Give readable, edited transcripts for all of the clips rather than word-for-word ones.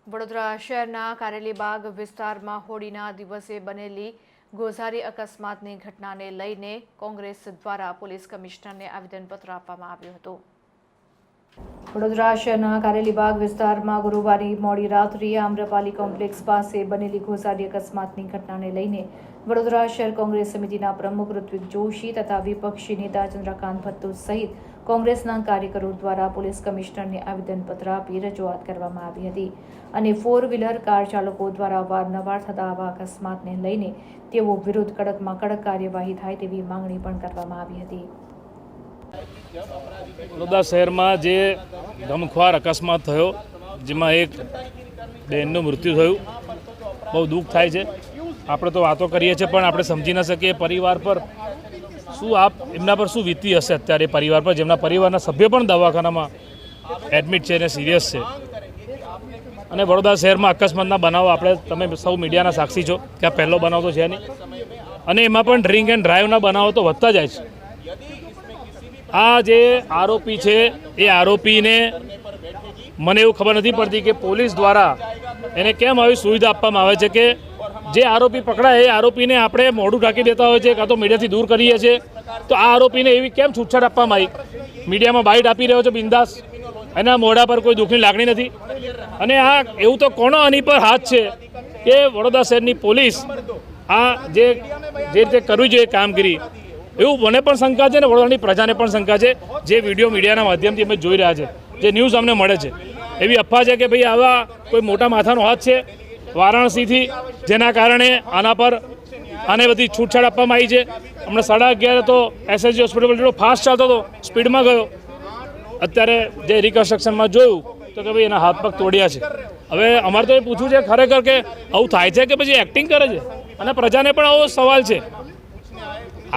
વડોદરા શહેરના કારેલીબાગ વિસ્તારમાં હોળીના દિવસે બનેલી ગોઝારી અકસ્માતની ઘટનાને લઈને કોંગ્રેસ દ્વારા પોલીસ કમિશનરને આવેદનપત્ર આપવામાં આવ્યું હતું। વડોદરા શહેરના કારેલીબાગ વિસ્તારમાં ગુરુવારે મોડી રાત્રિએ આમ્રપાલી કોમ્પ્લેક્સ પાસે બનેલી ગોઝારી અકસ્માતની ઘટનાને લઈને વડોદરા શહેર કોંગ્રેસ સમિતિના પ્રમુખ ઋત્વિક જોશી તથા વિપક્ષી નેતા ચંદ્રકાંત ભટ્ટો સહિત કોંગ્રેસના કાર્યકરો દ્વારા પોલીસ કમિશનરને આવેદનપત્ર આપી રજૂઆત કરવામાં આવી હતી અને 4 વ્હીલર કાર ચાલકો દ્વારા વારંવાર થતા આવા અકસ્માતને લઈને તેઓ વિરુદ્ધ કડકમાં કડક કાર્યવાહી થાય તેવી માંગણી પણ કરવામાં આવી હતી। વડોદરા શહેરમાં જે ગમખ્વાર અકસ્માત થયો જેમાં એક બહેનનું મૃત્યુ થયું, બહુ દુઃખ થાય છે। આપણે તો વાતો કરીએ છીએ પણ આપણે સમજી ન શકીએ પરિવાર પર એમના પર શું વીતી હશે અત્યારે પરિવાર પર, જેમના પરિવારના સભ્યો પણ દવાખાનામાં એડમિટ છે અને સિરિયસ છે। અને વડોદરા શહેરમાં અકસ્માતના બનાવો તમે સૌ મીડિયાના સાક્ષી છો કે આ પહેલો બનાવ તો છે નહીં, અને એમાં પણ ડ્રિંક એન્ડ ડ્રાઈવના બનાવો તો વધતા જાય છે। આ જે આરોપી છે એ આરોપીને મને એવું ખબર નથી પડતી કે પોલીસ દ્વારા એને કેમ આવી સુવિધા આપવામાં આવે છે કે જે આરોપી પકડાય એ આરોપીને આપણે મોઢું ઢાંકી દેતા હોય છે કાં તો મીડિયાથી દૂર કરીએ છીએ, તો આ આરોપીને એવી કેમ છૂટછાટ આપવામાં આવી? મીડિયામાં બાઇટ આપી રહ્યો છે બિંદાસ, એના મોઢા પર કોઈ દુઃખની લાગણી નથી। અને આ એવું તો કોનો આની પર હાથ છે કે વડોદરા શહેરની પોલીસ આ જે રીતે કરવી જોઈએ કામગીરી, એવું મને પણ શંકા છે ને વડોદરાની પ્રજાને પણ શંકા છે। જે વિડીયો મીડિયાના માધ્યમથી અમે જોઈ રહ્યા છે, જે ન્યૂઝ અમને મળે છે, એવી અફવા છે કે ભાઈ આવા કોઈ મોટા માથાનો હાથ છે વારાણસીથી, જેના કારણે આને બધી છૂટછાટ આપવામાં આવી છે। હમણાં 11:30 તો એસએસજી હોસ્પિટલ જેટલો ફાસ્ટ ચાલતો હતો, સ્પીડમાં ગયો, અત્યારે જે રિકન્સ્ટ્રક્શનમાં જોયું તો કે ભાઈ એના હાથ પગ તોડ્યા છે। હવે અમારે તો એ પૂછવું છે ખરેખર કે આવું થાય છે કે પછી એક્ટિંગ કરે છે? અને પ્રજાને પણ આવો સવાલ છે।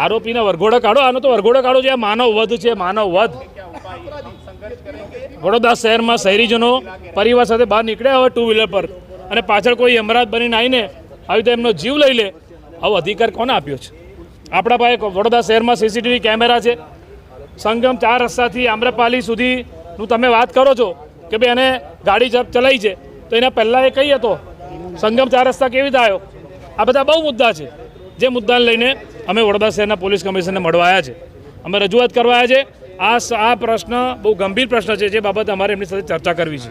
આરોપીને વરઘોડો કાઢો, આનો તો વરઘોડો કાઢો છે, માનવ વધ છે, માનવ વધ। વડોદરા શહેરમાં શહેરીજનો પરિવાર સાથે બહાર નીકળ્યા હોય 2 વ્હીલર પર, અને પાછળ કોઈ યમરાજ બનીને આવીને આવી તો એમનો જીવ લઈ લે, આવો અધિકાર કોને આપ્યો છે? આપણા પાસે વડોદરા શહેરમાં સીસીટીવી કેમેરા છે। સંગમ 4 રસ્તાથી આમ્રપાલી સુધીનું તમે વાત કરો છો કે ભાઈ એને ગાડી ચલાવી છે, તો એના પહેલાં એ કઈ હતો? સંગમ 4 રસ્તા કેવી રીતે આવ્યો? આ બધા બહુ મુદ્દા છે, જે મુદ્દાને લઈને અમે વડોદરા શહેરના પોલીસ કમિશનરને મળવા આવ્યા છે, અમે રજૂઆત કરવા આવ્યા છે। આ પ્રશ્ન બહુ ગંભીર પ્રશ્ન છે, જે બાબતે અમારે એમની સાથે ચર્ચા કરવી છે।